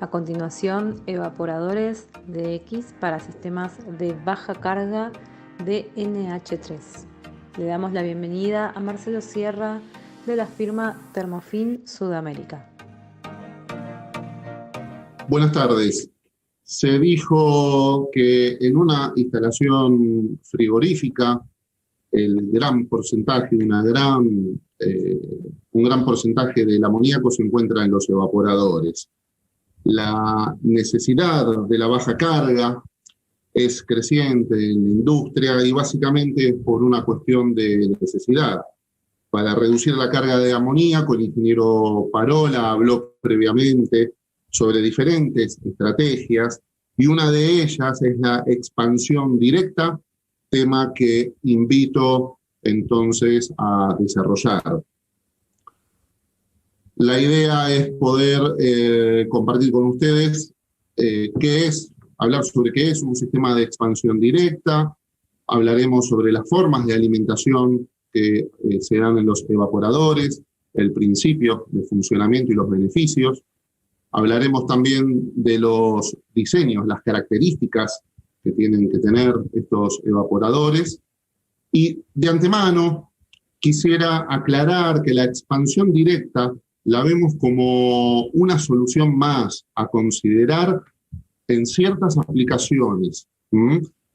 A continuación, evaporadores de X para sistemas de baja carga de NH3. Le damos la bienvenida a Marcelo Sierra de la firma Thermofin Sudamérica. Buenas tardes. Se dijo que en una instalación frigorífica el gran porcentaje, un gran porcentaje del amoníaco se encuentra en los evaporadores. La necesidad de la baja carga es creciente en la industria y básicamente por una cuestión de necesidad. Para reducir la carga de amoníaco, el ingeniero Parola habló previamente sobre diferentes estrategias y una de ellas es la expansión directa, tema que invito entonces a desarrollar. La idea es poder compartir con ustedes hablar sobre qué es un sistema de expansión directa, hablaremos sobre las formas de alimentación que se dan en los evaporadores, el principio de funcionamiento y los beneficios. Hablaremos también de los diseños, las características que tienen que tener estos evaporadores. Y de antemano quisiera aclarar que la expansión directa la vemos como una solución más a considerar en ciertas aplicaciones.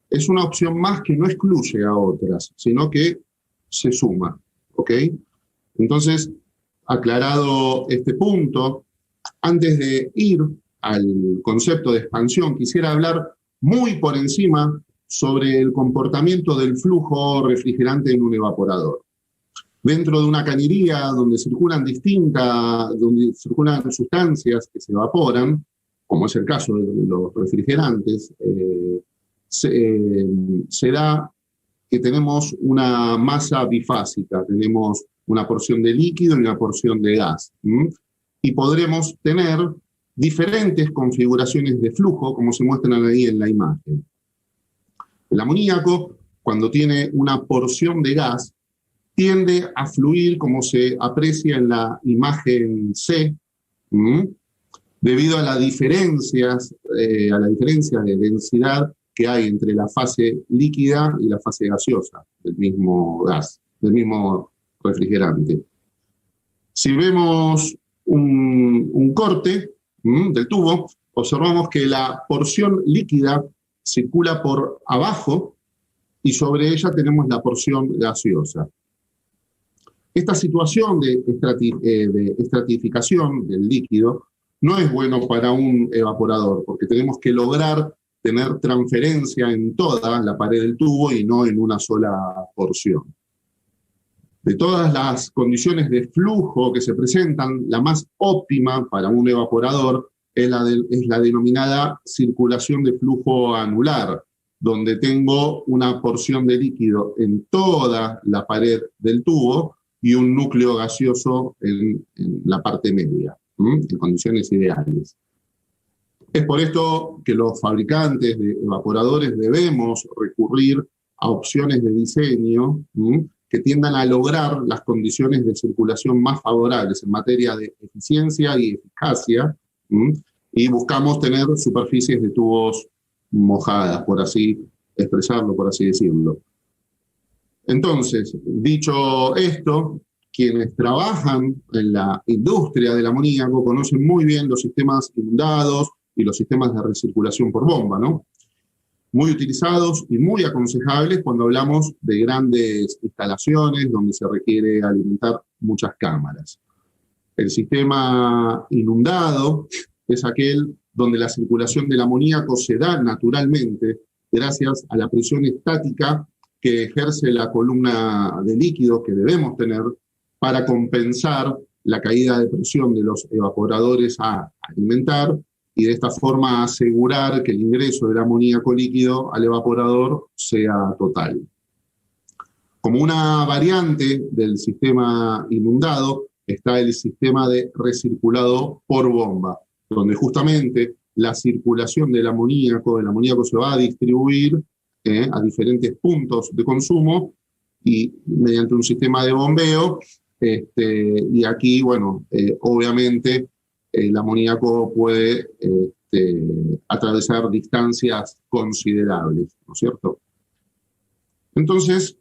Es una opción más que no excluye a otras, sino que se suma. ¿Ok? Entonces, aclarado este punto, antes de ir al concepto de expansión, quisiera hablar muy por encima sobre el comportamiento del flujo refrigerante en un evaporador. Dentro de una cañería donde circulan sustancias que se evaporan, como es el caso de los refrigerantes, se da que tenemos una masa bifásica, tenemos una porción de líquido y una porción de gas. Y podremos tener diferentes configuraciones de flujo, como se muestran ahí en la imagen. El amoníaco, cuando tiene una porción de gas, tiende a fluir como se aprecia en la imagen C, debido a la diferencia de densidad que hay entre la fase líquida y la fase gaseosa del mismo gas, del mismo refrigerante. Si vemos un corte del tubo, observamos que la porción líquida circula por abajo y sobre ella tenemos la porción gaseosa. Esta situación de estratificación del líquido no es bueno para un evaporador, porque tenemos que lograr tener transferencia en toda la pared del tubo y no en una sola porción. De todas las condiciones de flujo que se presentan, la más óptima para un evaporador es la denominada circulación de flujo anular, donde tengo una porción de líquido en toda la pared del tubo y un núcleo gaseoso en la parte media, en condiciones ideales. Es por esto que los fabricantes de evaporadores debemos recurrir a opciones de diseño que tiendan a lograr las condiciones de circulación más favorables en materia de eficiencia y eficacia, y buscamos tener superficies de tubos mojadas, por así expresarlo, por así decirlo. Entonces, dicho esto, quienes trabajan en la industria del amoníaco conocen muy bien los sistemas inundados y los sistemas de recirculación por bomba, ¿no? Muy utilizados y muy aconsejables cuando hablamos de grandes instalaciones donde se requiere alimentar muchas cámaras. El sistema inundado es aquel donde la circulación del amoníaco se da naturalmente gracias a la presión estática que ejerce la columna de líquido que debemos tener para compensar la caída de presión de los evaporadores a alimentar y de esta forma asegurar que el ingreso del amoníaco líquido al evaporador sea total. Como una variante del sistema inundado está el sistema de recirculado por bomba, donde justamente la circulación del amoníaco se va a distribuir a diferentes puntos de consumo y mediante un sistema de bombeo, y aquí, bueno, obviamente el amoníaco puede atravesar distancias considerables, ¿no es cierto? Entonces,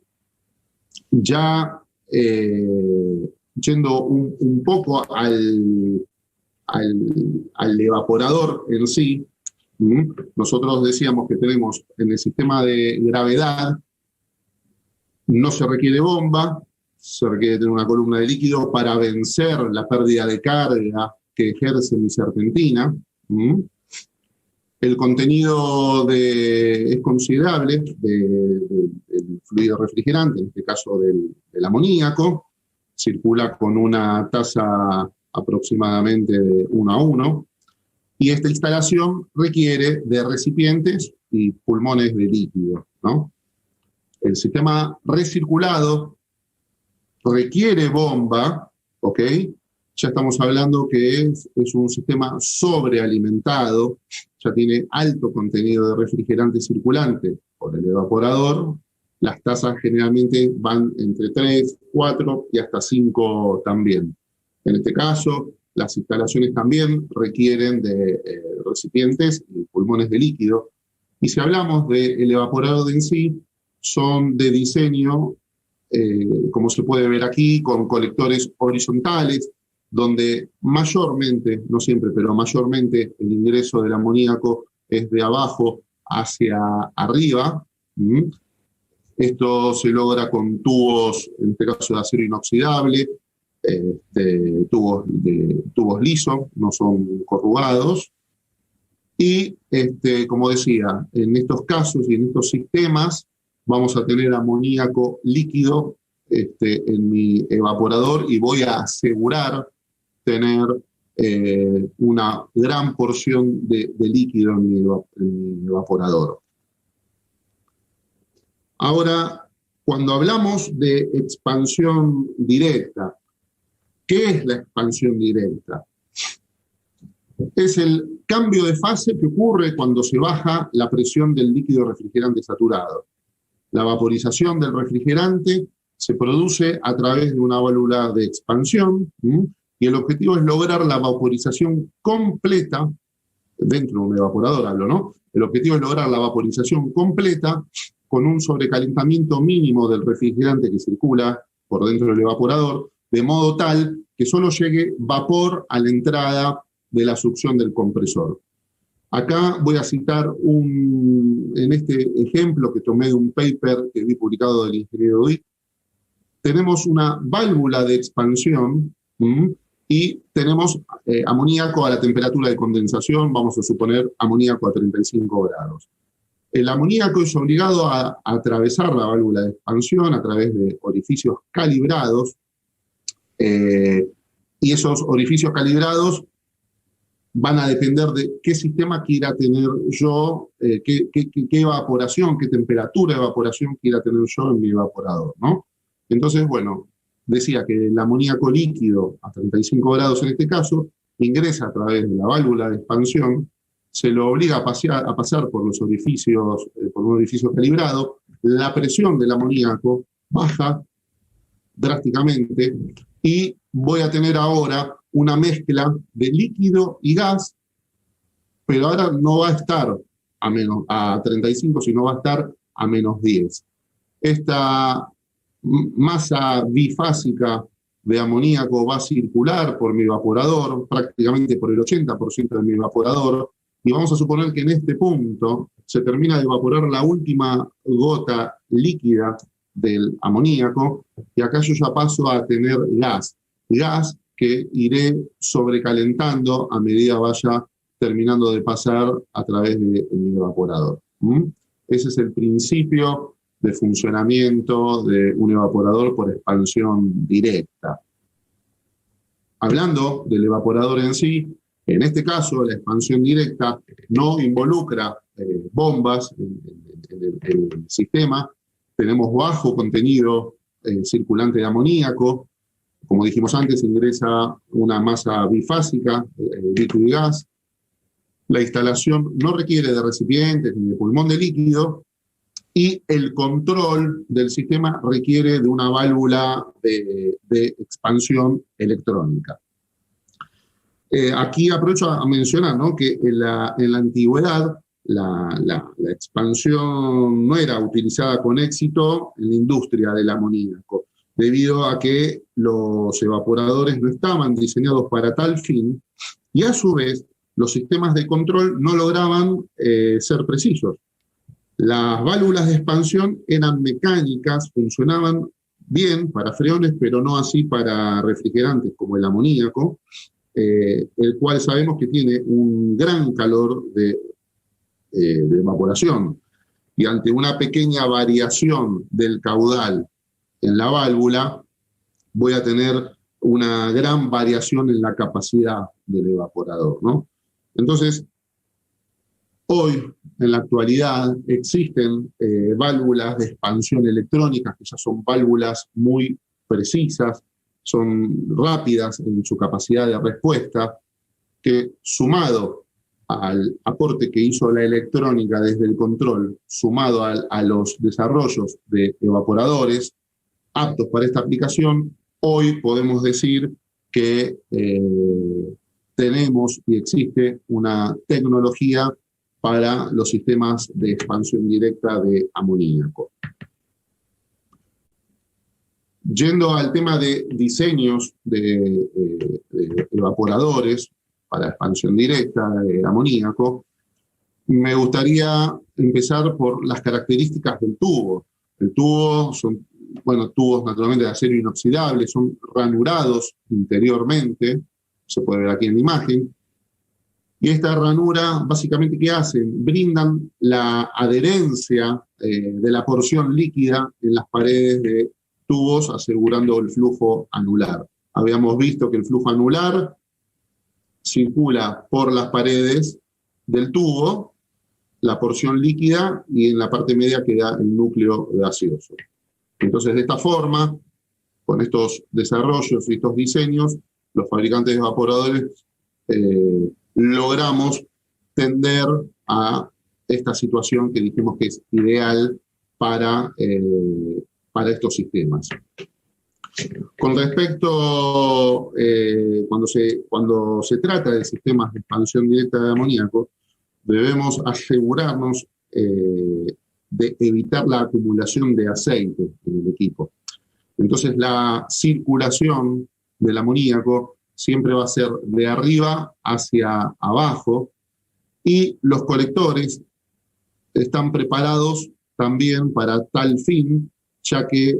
ya yendo un poco al evaporador en sí, nosotros decíamos que tenemos en el sistema de gravedad, no se requiere bomba, se requiere tener una columna de líquido para vencer la pérdida de carga que ejerce mi serpentina. El contenido es considerable del fluido refrigerante, en este caso del amoníaco, circula con una tasa aproximadamente de 1:1, y esta instalación requiere de recipientes y pulmones de líquido, ¿no? El sistema recirculado requiere bomba, ¿ok? Ya estamos hablando que es un sistema sobrealimentado, ya tiene alto contenido de refrigerante circulante por el evaporador. Las tasas generalmente van entre 3, 4 y hasta 5 también. En este caso, las instalaciones también requieren de recipientes y pulmones de líquido. Y si hablamos del evaporador en sí, son de diseño, como se puede ver aquí, con colectores horizontales, donde mayormente, no siempre, pero mayormente el ingreso del amoníaco es de abajo hacia arriba. Esto se logra con tubos, en este caso de acero inoxidable, tubos lisos, no son corrugados. Y, como decía, en estos casos y en estos sistemas vamos a tener amoníaco líquido en mi evaporador, y voy a asegurar tener una gran porción de líquido en mi evaporador. Ahora, cuando hablamos de expansión directa, ¿qué es la expansión directa? Es el cambio de fase que ocurre cuando se baja la presión del líquido refrigerante saturado. La vaporización del refrigerante se produce a través de una válvula de expansión, y el objetivo es lograr la vaporización completa, dentro de un evaporador hablo, ¿no? El objetivo es lograr la vaporización completa con un sobrecalentamiento mínimo del refrigerante que circula por dentro del evaporador, de modo tal que solo llegue vapor a la entrada de la succión del compresor. Acá voy a citar en este ejemplo que tomé de un paper que vi publicado del ingeniero Witt, tenemos una válvula de expansión, y tenemos amoníaco a la temperatura de condensación, vamos a suponer amoníaco a 35 grados. El amoníaco es obligado a atravesar la válvula de expansión a través de orificios calibrados, y esos orificios calibrados van a depender de qué sistema quiera tener yo, qué evaporación, qué temperatura de evaporación quiera tener yo en mi evaporador, ¿no? Entonces, bueno, decía que el amoníaco líquido, a 35 grados en este caso, ingresa a través de la válvula de expansión, se lo obliga a pasar por los orificios, por un orificio calibrado, la presión del amoníaco baja drásticamente, y voy a tener ahora una mezcla de líquido y gas, pero ahora no va a estar a 35, sino va a estar a -10. Esta masa bifásica de amoníaco va a circular por mi evaporador, prácticamente por el 80% de mi evaporador, y vamos a suponer que en este punto se termina de evaporar la última gota líquida del amoníaco, y acá yo ya paso a tener gas que iré sobrecalentando a medida vaya terminando de pasar a través de mi evaporador. Ese es el principio de funcionamiento de un evaporador por expansión directa. Hablando del evaporador en sí, en este caso la expansión directa no involucra bombas en el sistema. Tenemos bajo contenido circulante de amoníaco. Como dijimos antes, ingresa una masa bifásica, líquido y gas. La instalación no requiere de recipientes ni de pulmón de líquido, y el control del sistema requiere de una válvula de expansión electrónica. Aquí aprovecho a mencionar, ¿no?, que en la antigüedad la expansión no era utilizada con éxito en la industria del amoníaco, debido a que los evaporadores no estaban diseñados para tal fin, y a su vez los sistemas de control no lograban ser precisos. Las válvulas de expansión eran mecánicas, funcionaban bien para freones, pero no así para refrigerantes como el amoníaco, el cual sabemos que tiene un gran calor de evaporación. Y ante una pequeña variación del caudal en la válvula, voy a tener una gran variación en la capacidad del evaporador, ¿no? Entonces, hoy, en la actualidad, existen válvulas de expansión electrónica, que ya son válvulas muy precisas, son rápidas en su capacidad de respuesta, que sumado al aporte que hizo la electrónica desde el control, sumado a los desarrollos de evaporadores aptos para esta aplicación, hoy podemos decir que tenemos y existe una tecnología para los sistemas de expansión directa de amoníaco. Yendo al tema de diseños de evaporadores para expansión directa de amoníaco, me gustaría empezar por las características del tubo. El tubo son, bueno, tubos naturalmente de acero inoxidable, son ranurados interiormente, se puede ver aquí en la imagen, y esta ranura, básicamente, ¿qué hacen? Brindan la adherencia de la porción líquida en las paredes de tubos, asegurando el flujo anular. Habíamos visto que el flujo anular circula por las paredes del tubo, la porción líquida, y en la parte media queda el núcleo gaseoso. Entonces, de esta forma, con estos desarrollos y estos diseños, los fabricantes de evaporadores logramos tender a esta situación que dijimos que es ideal para estos sistemas. Con respecto, cuando se trata de sistemas de expansión directa de amoníaco, debemos asegurarnos de evitar la acumulación de aceite en el equipo. Entonces, la circulación del amoníaco siempre va a ser de arriba hacia abajo, y los colectores están preparados también para tal fin, ya que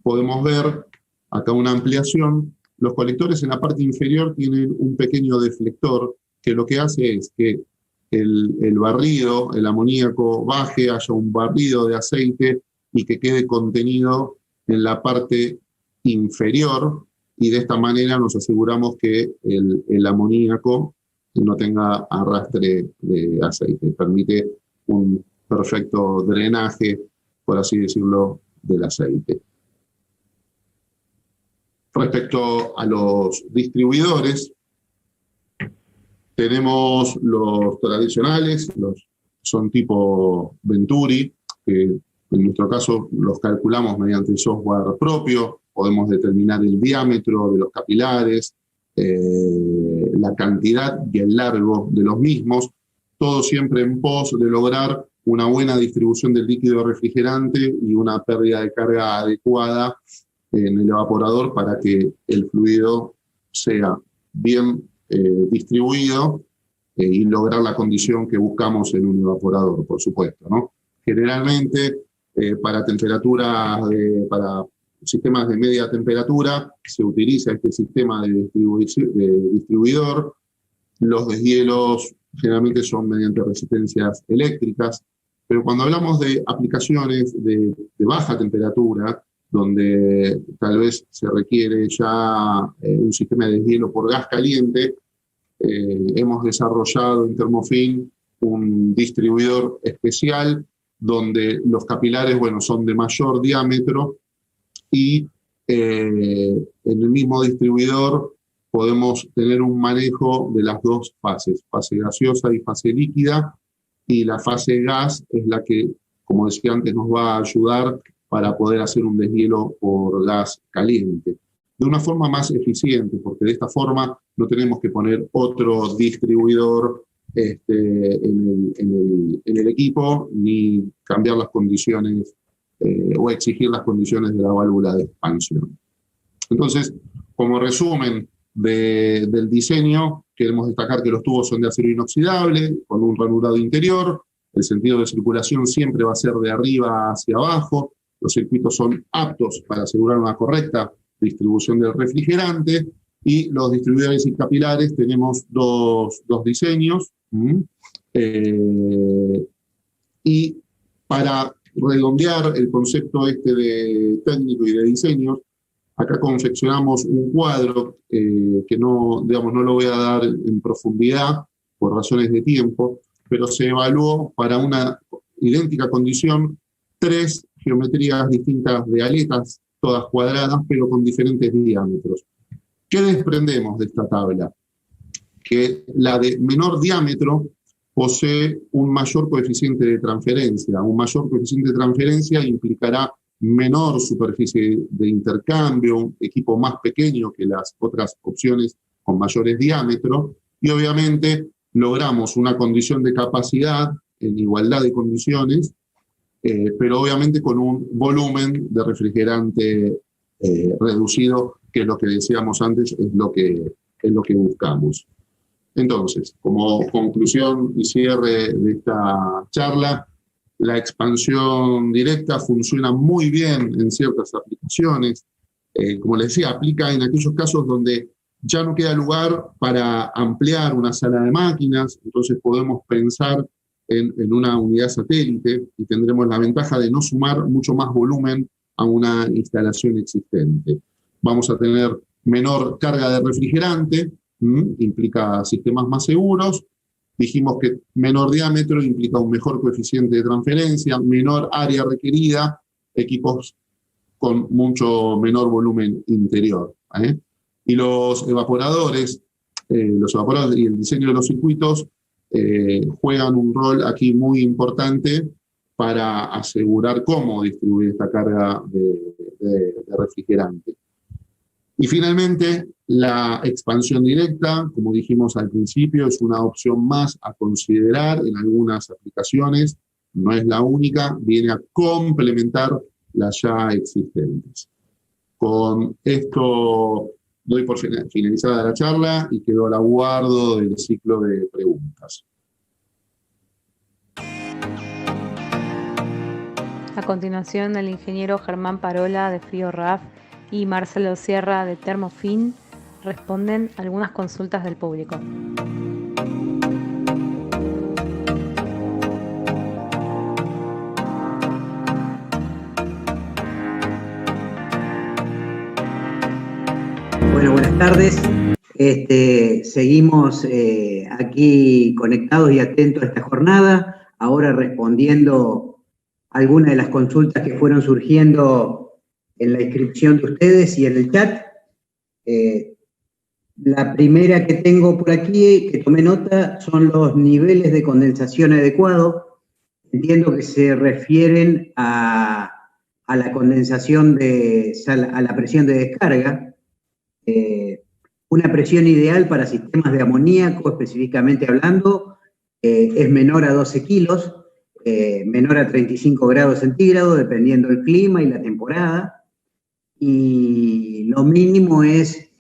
podemos ver acá una ampliación. Los colectores en la parte inferior tienen un pequeño deflector que lo que hace es que el barrido, el amoníaco baje, haya un barrido de aceite y que quede contenido en la parte inferior, y de esta manera nos aseguramos que el amoníaco no tenga arrastre de aceite. Permite un perfecto drenaje, por así decirlo, del aceite. Respecto a los distribuidores, tenemos los tradicionales, son tipo Venturi, que en nuestro caso los calculamos mediante software propio. Podemos determinar el diámetro de los capilares, la cantidad y el largo de los mismos, todo siempre en pos de lograr una buena distribución del líquido refrigerante y una pérdida de carga adecuada en el evaporador para que el fluido sea bien distribuido y lograr la condición que buscamos en un evaporador, por supuesto, ¿no? Generalmente, para sistemas de media temperatura, se utiliza este sistema de distribuidor. Los deshielos generalmente son mediante resistencias eléctricas, pero cuando hablamos de aplicaciones de baja temperatura, donde tal vez se requiere ya un sistema de deshielo por gas caliente, hemos desarrollado en Thermofin un distribuidor especial donde los capilares, bueno, son de mayor diámetro, y en el mismo distribuidor podemos tener un manejo de las dos fases, fase gaseosa y fase líquida, y la fase gas es la que, como decía antes, nos va a ayudar para poder hacer un deshielo por gas caliente. de una forma más eficiente, porque de esta forma no tenemos que poner otro distribuidor en el equipo, ni cambiar las condiciones o exigir las condiciones de la válvula de expansión. Entonces, como resumen del diseño, queremos destacar que los tubos son de acero inoxidable, con un ranurado interior, el sentido de circulación siempre va a ser de arriba hacia abajo, los circuitos son aptos para asegurar una correcta distribución del refrigerante, y los distribuidores y capilares tenemos dos diseños, y para redondear el concepto de técnico y de diseño, acá confeccionamos un cuadro que no, digamos, no lo voy a dar en profundidad por razones de tiempo, pero se evaluó para una idéntica condición 3 geometrías distintas de aletas, todas cuadradas, pero con diferentes diámetros. ¿Qué desprendemos de esta tabla? Que la de menor diámetro posee un mayor coeficiente de transferencia. Un mayor coeficiente de transferencia implicará menor superficie de intercambio, un equipo más pequeño que las otras opciones con mayores diámetros, y obviamente logramos una condición de capacidad en igualdad de condiciones, pero obviamente con un volumen de refrigerante reducido, que es lo que decíamos antes, es lo que buscamos. Entonces, como conclusión y cierre de esta charla, la expansión directa funciona muy bien en ciertas aplicaciones. Como les decía, aplica en aquellos casos donde ya no queda lugar para ampliar una sala de máquinas, entonces podemos pensar en una unidad satélite y tendremos la ventaja de no sumar mucho más volumen a una instalación existente. Vamos a tener menor carga de refrigerante, implica sistemas más seguros. Dijimos que menor diámetro implica un mejor coeficiente de transferencia, menor área requerida, equipos con mucho menor volumen interior. Y los evaporadores y el diseño de los circuitos juegan un rol aquí muy importante para asegurar cómo distribuir esta carga de refrigerante. Y finalmente, la expansión directa, como dijimos al principio, es una opción más a considerar en algunas aplicaciones, no es la única, viene a complementar las ya existentes. Con esto doy por finalizada la charla y quedo al aguardo del ciclo de preguntas. A continuación, el ingeniero Germán Parola de FrioRAF y Marcelo Sierra de Thermofin responden algunas consultas del público. Bueno, buenas tardes. Seguimos aquí conectados y atentos a esta jornada, ahora respondiendo algunas de las consultas que fueron surgiendo en la inscripción de ustedes y en el chat. La primera que tengo por aquí, que tomé nota, son los niveles de condensación adecuados. Entiendo que se refieren a la condensación a la presión de descarga. Una presión ideal para sistemas de amoníaco, específicamente hablando, es menor a 12 kilos, menor a 35 grados centígrados, dependiendo del clima y la temporada. Y lo mínimo es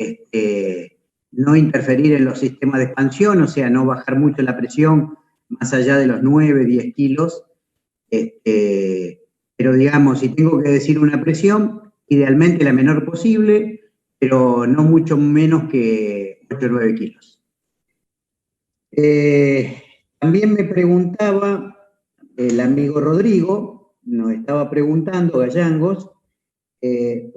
no interferir en los sistemas de expansión, o sea, no bajar mucho la presión más allá de los 9, 10 kilos. Pero digamos, si tengo que decir una presión, idealmente la menor posible, pero no mucho menos que 8 o 9 kilos. También me preguntaba el amigo Rodrigo, nos estaba preguntando, Gallangos,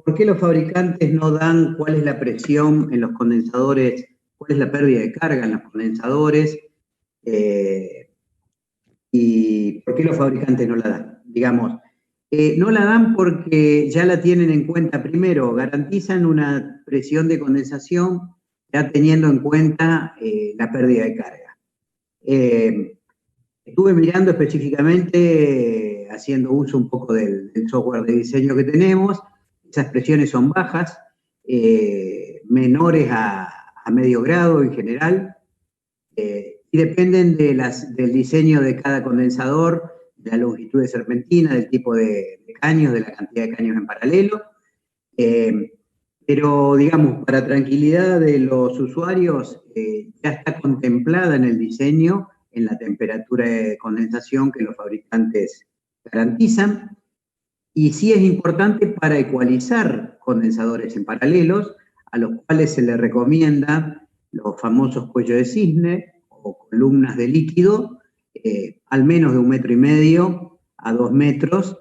¿por qué los fabricantes no dan cuál es la presión en los condensadores, cuál es la pérdida de carga en los condensadores? ¿Y por qué los fabricantes no la dan? Digamos, no la dan porque ya la tienen en cuenta. Primero, garantizan una presión de condensación ya teniendo en cuenta la pérdida de carga. Estuve mirando específicamente, haciendo uso un poco del software de diseño que tenemos. Esas presiones son bajas, menores a medio grado en general, y dependen del diseño de cada condensador, de la longitud de serpentina, del tipo de caños, de la cantidad de caños en paralelo. Pero, digamos, para tranquilidad de los usuarios, ya está contemplada en el diseño, en la temperatura de condensación que los fabricantes garantizan. Y sí es importante para ecualizar condensadores en paralelos, a los cuales se les recomienda los famosos cuellos de cisne o columnas de líquido, al menos de 1,5 metros a 2 metros.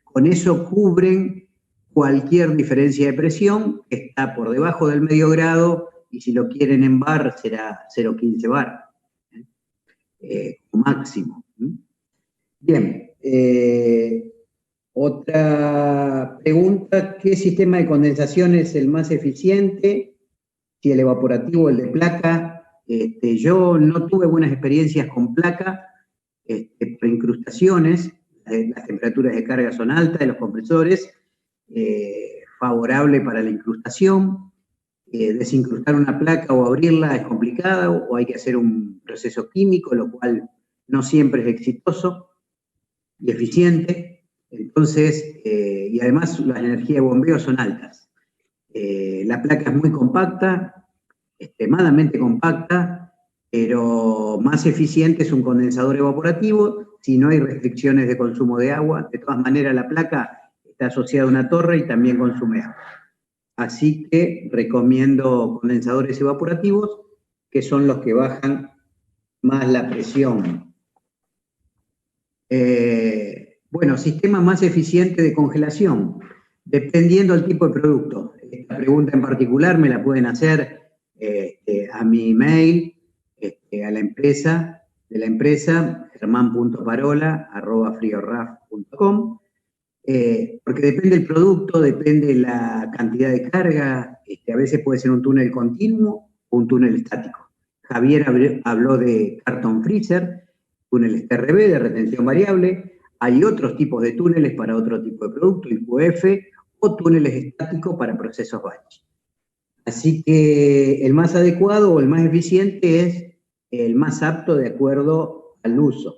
Con eso cubren cualquier diferencia de presión que está por debajo del medio grado, y si lo quieren en bar será 0,15 bar, máximo. Bien. Otra pregunta: ¿qué sistema de condensación es el más eficiente? Si el evaporativo o el de placa. Yo no tuve buenas experiencias con placa, por incrustaciones. Las temperaturas de carga son altas de los compresores, favorable para la incrustación. Desincrustar una placa o abrirla es complicado, o hay que hacer un proceso químico, lo cual no siempre es exitoso y eficiente. Entonces, y además las energías de bombeo son altas. La placa es muy compacta, extremadamente compacta, pero más eficiente es un condensador evaporativo si no hay restricciones de consumo de agua. De todas maneras, la placa está asociada a una torre y también consume agua. Así que recomiendo condensadores evaporativos, que son los que bajan más la presión. Bueno, sistema más eficiente de congelación, dependiendo del tipo de producto. Esta pregunta en particular me la pueden hacer a mi email, a la empresa, german.parola@frioraf.com, porque depende del producto, depende la cantidad de carga. A veces puede ser un túnel continuo o un túnel estático. Javier habló de carton freezer, túneles TRB de retención variable. Hay otros tipos de túneles para otro tipo de producto, IQF, o túneles estáticos para procesos batch. Así que el más adecuado o el más eficiente es el más apto de acuerdo al uso.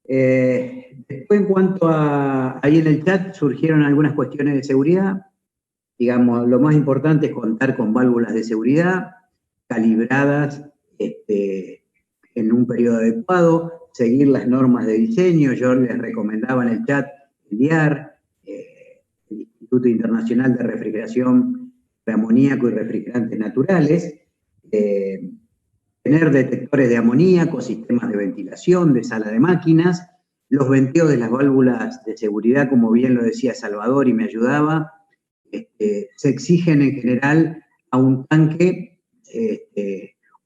Después, en cuanto a, ahí en el chat surgieron algunas cuestiones de seguridad. Digamos, lo más importante es contar con válvulas de seguridad calibradas en un periodo adecuado, seguir las normas de diseño. Yo les recomendaba en el chat el IAR, el Instituto Internacional de Refrigeración de Amoníaco y Refrigerantes Naturales, tener detectores de amoníaco, sistemas de ventilación, de sala de máquinas, los venteos de las válvulas de seguridad, como bien lo decía Salvador y me ayudaba, se exigen en general a un tanque,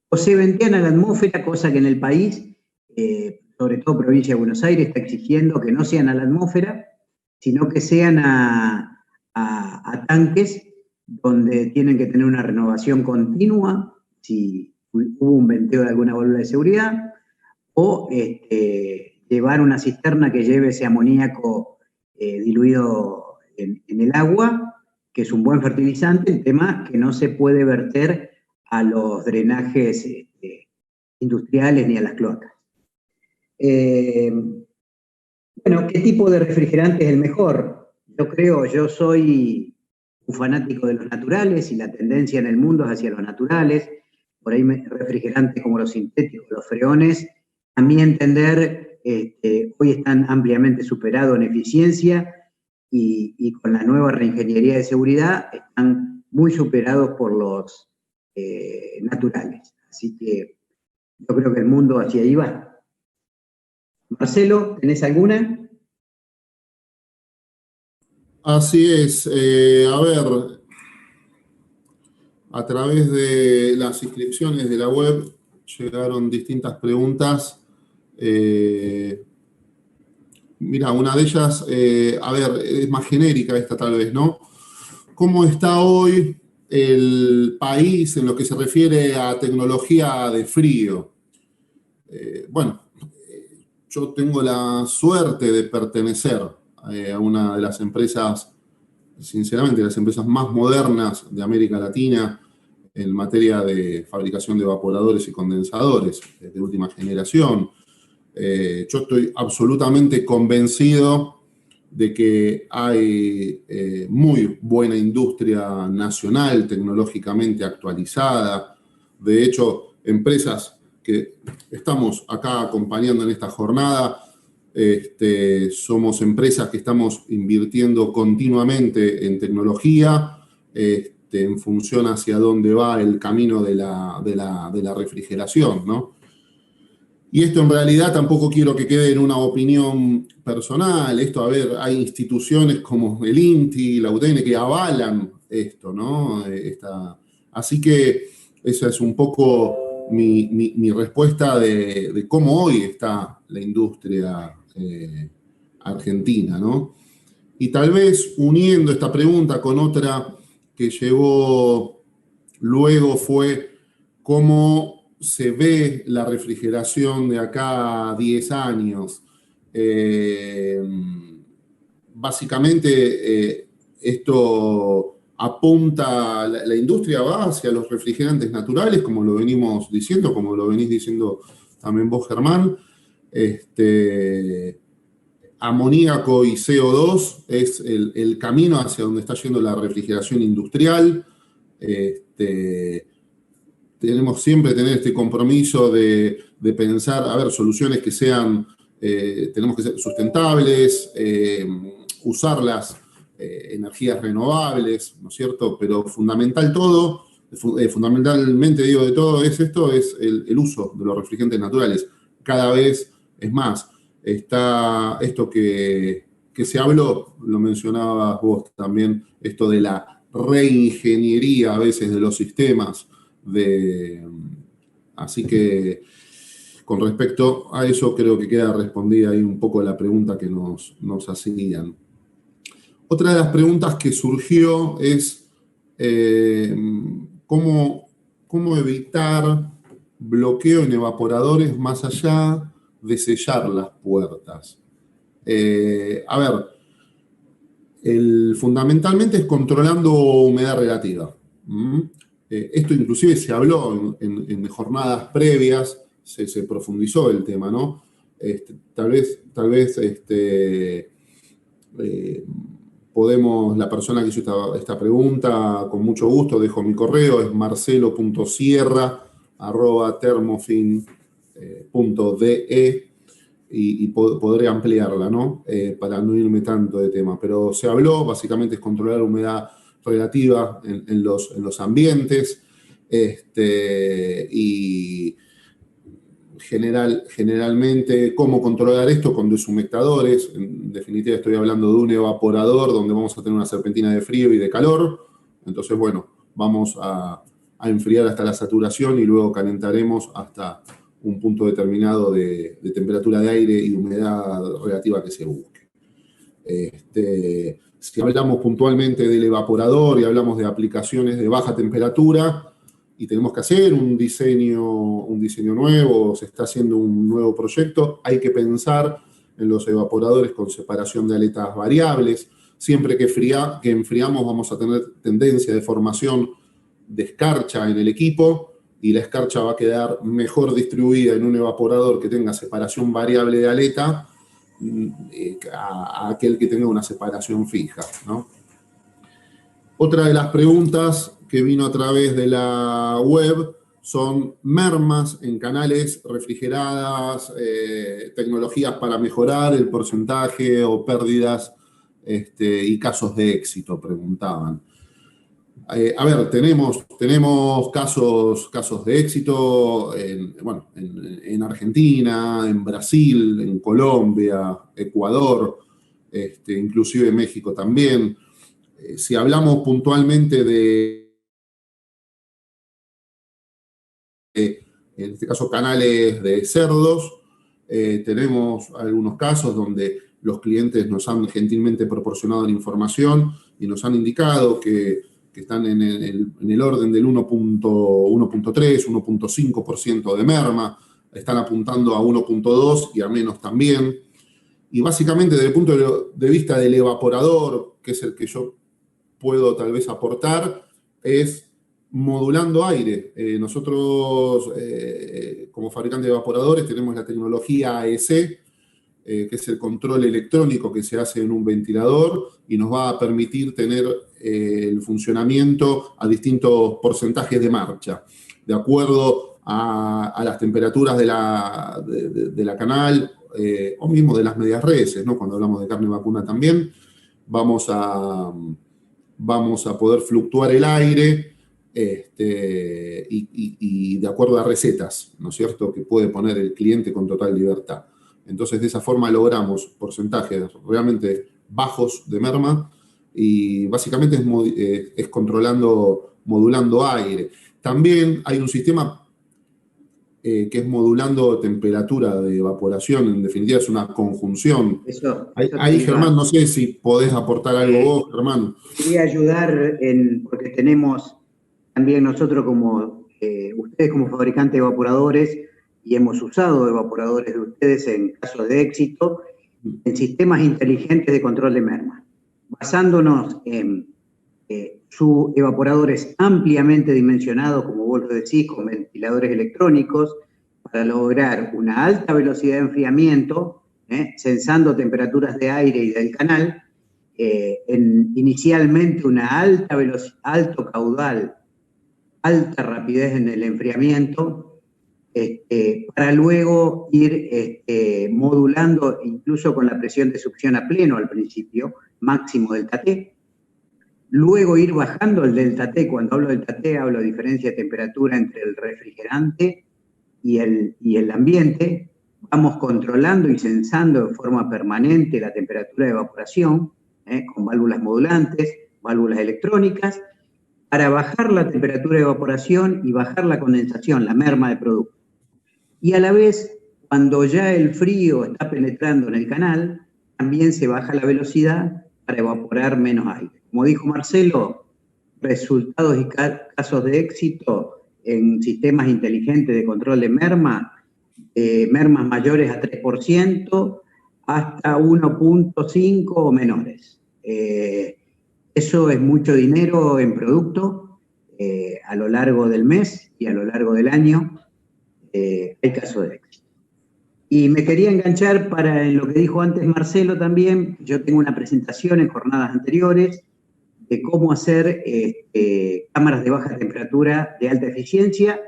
o se ventean a la atmósfera, cosa que en el país, sobre todo provincia de Buenos Aires, está exigiendo que no sean a la atmósfera, sino que sean a tanques donde tienen que tener una renovación continua, si hubo un venteo de alguna válvula de seguridad, o llevar una cisterna que lleve ese amoníaco diluido en el agua, que es un buen fertilizante. El tema que no se puede verter a los drenajes industriales ni a las cloacas. Bueno, ¿qué tipo de refrigerante es el mejor? Yo soy un fanático de los naturales, y la tendencia en el mundo es hacia los naturales. Por ahí refrigerantes como los sintéticos, los freones, a mi entender, hoy están ampliamente superados en eficiencia, y con la nueva reingeniería de seguridad están muy superados por los naturales. Así que yo creo que el mundo hacia ahí va. Marcelo, ¿tenés alguna? Así es. A ver, a través de las inscripciones de la web llegaron distintas preguntas. Mira, una de ellas, a ver, es más genérica esta tal vez, ¿no? ¿Cómo está hoy el país en lo que se refiere a tecnología de frío? Bueno, yo tengo la suerte de pertenecer a una de las empresas sinceramente, las empresas más modernas de América Latina en materia de fabricación de evaporadores y condensadores de última generación. Yo estoy absolutamente convencido de que hay muy buena industria nacional, tecnológicamente actualizada. De hecho, empresas que estamos acá acompañando en esta jornada, somos empresas que estamos invirtiendo continuamente en tecnología, en función hacia dónde va el camino de la refrigeración, ¿no? Y esto en realidad tampoco quiero que quede en una opinión personal. Esto, a ver, hay instituciones como el INTI, la UTN, que avalan esto, ¿no? Así que esa es un poco mi respuesta de cómo hoy está la industria argentina, ¿no? Y tal vez uniendo esta pregunta con otra que llegó luego fue cómo se ve la refrigeración de acá a 10 años. Básicamente, esto apunta, la industria va hacia los refrigerantes naturales, como lo venimos diciendo, como lo venís diciendo también vos, Germán. Amoníaco y CO2 es el camino hacia donde está yendo la refrigeración industrial. Tenemos siempre tener este compromiso de pensar, a ver, soluciones que sean, tenemos que ser sustentables, usar las energías renovables, ¿no es cierto? Pero fundamentalmente digo de todo es esto, es el uso de los refrigerantes naturales. Cada vez es más. Está esto que se habló, lo mencionabas vos también, esto de la reingeniería a veces de los sistemas. Así que con respecto a eso creo que queda respondida ahí un poco la pregunta que nos hacían. Otra de las preguntas que surgió es cómo evitar bloqueo en evaporadores más allá de sellar las puertas. A ver, fundamentalmente es controlando humedad relativa. Esto inclusive se habló en jornadas previas, se profundizó el tema, ¿no? Tal vez podemos, la persona que hizo esta pregunta, con mucho gusto, dejo mi correo, es marcelo.sierra@termofin.de y podré ampliarla, ¿no? Para no irme tanto de tema. Pero se habló, básicamente es controlar humedad relativa en los ambientes, y generalmente cómo controlar esto con deshumectadores. En definitiva estoy hablando de un evaporador donde vamos a tener una serpentina de frío y de calor. Entonces, bueno, vamos a enfriar hasta la saturación y luego calentaremos hasta un punto determinado de temperatura de aire y humedad relativa que se busque. Si hablamos puntualmente del evaporador y hablamos de aplicaciones de baja temperatura y tenemos que hacer un diseño nuevo, se está haciendo un nuevo proyecto, hay que pensar en los evaporadores con separación de aletas variables. Siempre que enfriamos vamos a tener tendencia de formación de escarcha en el equipo, y la escarcha va a quedar mejor distribuida en un evaporador que tenga separación variable de aleta a aquel que tenga una separación fija, ¿no? Otra de las preguntas que vino a través de la web son mermas en canales refrigeradas, tecnologías para mejorar el porcentaje o pérdidas y casos de éxito, preguntaban. A ver, tenemos casos de éxito en Argentina, en Brasil, en Colombia, Ecuador, inclusive en México también. Si hablamos puntualmente en este caso, canales de cerdos, tenemos algunos casos donde los clientes nos han gentilmente proporcionado la información y nos han indicado que están en el orden del 1.3, 1.5% de merma, están apuntando a 1.2 y a menos también. Y básicamente desde el punto de vista del evaporador, que es el que yo puedo tal vez aportar es modulando aire. Nosotros, como fabricante de evaporadores, tenemos la tecnología AEC, que es el control electrónico que se hace en un ventilador y nos va a permitir tener el funcionamiento a distintos porcentajes de marcha, de acuerdo a las temperaturas de la canal o mismo de las medias reses, ¿no? Cuando hablamos de carne vacuna también, vamos a poder fluctuar el aire y de acuerdo a recetas, ¿no es cierto?, que puede poner el cliente con total libertad. Entonces, de esa forma logramos porcentajes realmente bajos de merma y básicamente es modulando aire. También hay un sistema que es modulando temperatura de evaporación, en definitiva es una conjunción. Ahí, Germán, no sé si podés aportar algo vos, Germán. Quería ayudar porque tenemos también nosotros ustedes como fabricantes de evaporadores, y hemos usado evaporadores de ustedes en casos de éxito, en sistemas inteligentes de control de merma, basándonos en su evaporadores ampliamente dimensionados, como vos lo decís, con ventiladores electrónicos, para lograr una alta velocidad de enfriamiento, sensando temperaturas de aire y del canal, inicialmente una alto caudal, alta rapidez en el enfriamiento, para luego ir modulando incluso con la presión de succión a pleno al principio, máximo delta T. Luego ir bajando el delta T. Cuando hablo delta T hablo de diferencia de temperatura entre el refrigerante y el ambiente. Vamos controlando y sensando de forma permanente la temperatura de evaporación, con válvulas modulantes, válvulas electrónicas, para bajar la temperatura de evaporación y bajar la condensación, la merma de producto. Y a la vez, cuando ya el frío está penetrando en el canal, también se baja la velocidad para evaporar menos aire. Como dijo Marcelo, resultados y casos de éxito en sistemas inteligentes de control de merma, mermas mayores a 3%, hasta 1.5 o menores. Eso es mucho dinero en producto a lo largo del mes y a lo largo del año. Hay casos de éxito. Y me quería enganchar en lo que dijo antes Marcelo también. Yo tengo una presentación en jornadas anteriores de cómo hacer cámaras de baja temperatura de alta eficiencia,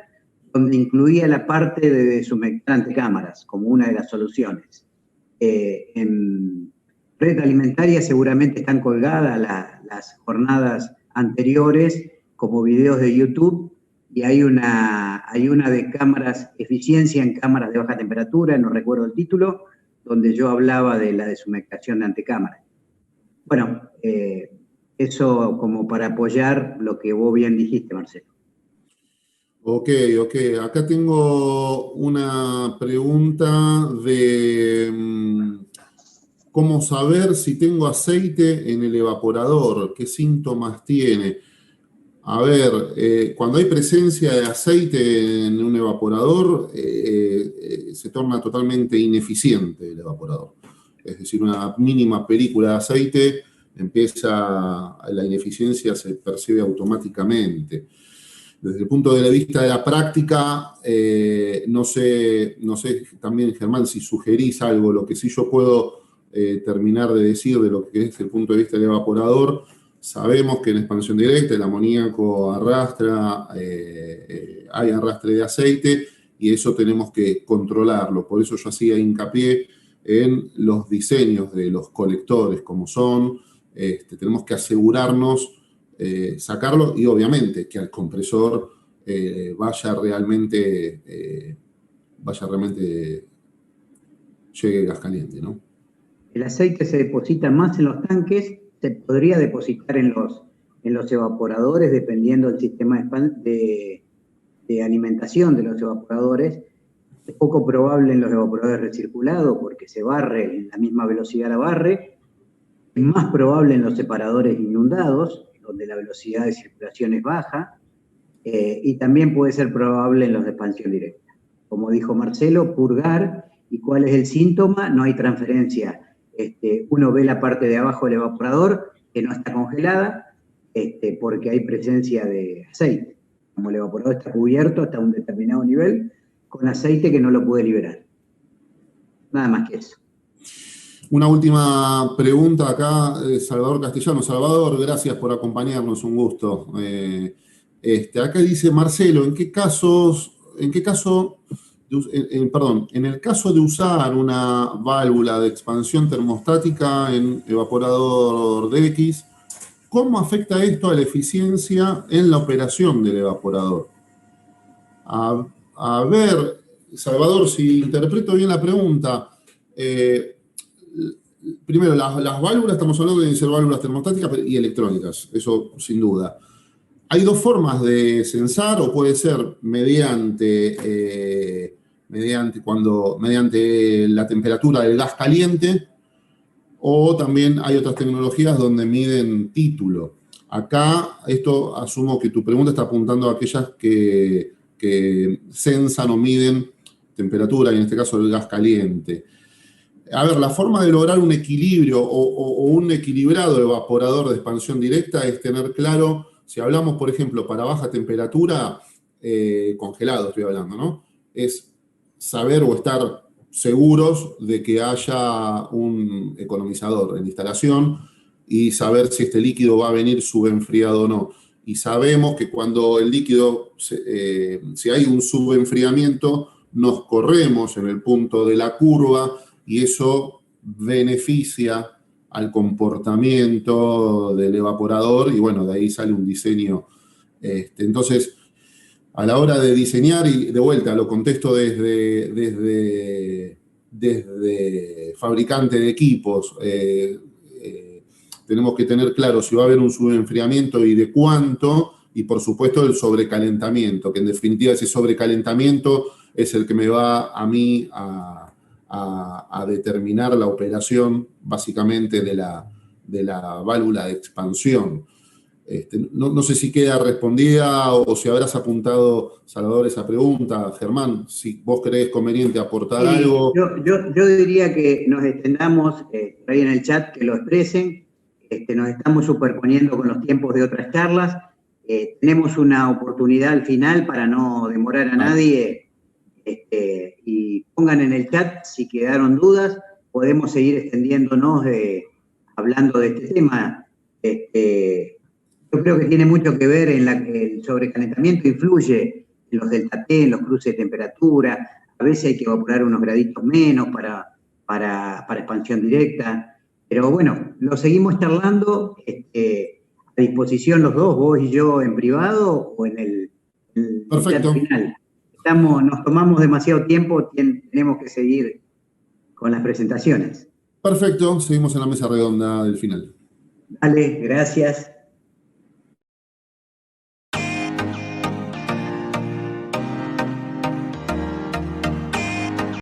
donde incluía la parte de deshumectar ante cámaras como una de las soluciones. En Red Alimentaria seguramente están colgadas las jornadas anteriores como videos de YouTube, y hay una de cámaras, eficiencia en cámaras de baja temperatura, no recuerdo el título, donde yo hablaba de la deshumectación de antecámara. Bueno, eso como para apoyar lo que vos bien dijiste, Marcelo. Ok. Acá tengo una pregunta de cómo saber si tengo aceite en el evaporador, qué síntomas tiene. A ver, cuando hay presencia de aceite en un evaporador, se torna totalmente ineficiente el evaporador. Es decir, una mínima película de aceite la ineficiencia se percibe automáticamente. Desde el punto de vista de la práctica, no sé también, Germán, si sugerís algo. Lo que sí yo puedo terminar de decir de lo que es el punto de vista del evaporador. Sabemos que en expansión directa el amoníaco hay arrastre de aceite, y eso tenemos que controlarlo. Por eso yo hacía hincapié en los diseños de los colectores, como son. Tenemos que asegurarnos, sacarlo, y obviamente que al compresor vaya realmente llegue gas caliente, ¿no? El aceite se deposita más en los tanques, se podría depositar en los evaporadores, dependiendo del sistema de alimentación de los evaporadores. Es poco probable en los evaporadores recirculados porque se barre en la misma velocidad la barre. Es más probable en los separadores inundados, donde la velocidad de circulación es baja. Y también puede ser probable en los de expansión directa. Como dijo Marcelo, purgar. ¿Y cuál es el síntoma? No hay transferencia. Uno ve la parte de abajo del evaporador, que no está congelada, porque hay presencia de aceite. Como el evaporador está cubierto hasta un determinado nivel, con aceite que no lo puede liberar. Nada más que eso. Una última pregunta acá, Salvador Castellano. Salvador, gracias por acompañarnos, un gusto. Acá dice Marcelo, en el caso de usar una válvula de expansión termostática en evaporador de X, ¿cómo afecta esto a la eficiencia en la operación del evaporador? A ver, Salvador, si interpreto bien la pregunta, primero, las válvulas, estamos hablando de ser válvulas termostáticas y electrónicas, eso sin duda. Hay dos formas de censar, o puede ser mediante la temperatura del gas caliente, o también hay otras tecnologías donde miden título. Acá, esto asumo que tu pregunta está apuntando a aquellas que censan o miden temperatura, y en este caso el gas caliente. A ver, la forma de lograr un equilibrio o un equilibrado evaporador de expansión directa es tener claro, si hablamos, por ejemplo, para baja temperatura, congelado estoy hablando, ¿no? Es saber o estar seguros de que haya un economizador en instalación y saber si este líquido va a venir subenfriado o no. Y sabemos que cuando el líquido, si hay un subenfriamiento, nos corremos en el punto de la curva y eso beneficia al comportamiento del evaporador y bueno, de ahí sale un diseño. Entonces, a la hora de diseñar, y de vuelta lo contesto desde fabricante de equipos, tenemos que tener claro si va a haber un subenfriamiento y de cuánto, y por supuesto el sobrecalentamiento, que en definitiva ese sobrecalentamiento es el que me va a mí a determinar la operación básicamente de la válvula de expansión. No sé si queda respondida o si habrás apuntado, Salvador, esa pregunta. Germán, si vos creés conveniente aportar algo. Yo diría que nos extendamos por ahí en el chat, que lo expresen. Nos estamos superponiendo con los tiempos de otras charlas. Tenemos una oportunidad al final para no demorar a nadie. Y pongan en el chat si quedaron dudas. Podemos seguir extendiéndonos hablando de este tema. Yo creo que tiene mucho que ver en el sobrecalentamiento, influye en los delta T, en los cruces de temperatura. A veces hay que evaporar unos graditos menos para expansión directa. Pero bueno, lo seguimos charlando a disposición los dos, vos y yo en privado o en el chat final. Nos tomamos demasiado tiempo, tenemos que seguir con las presentaciones. Perfecto, seguimos en la mesa redonda del final. Dale, gracias.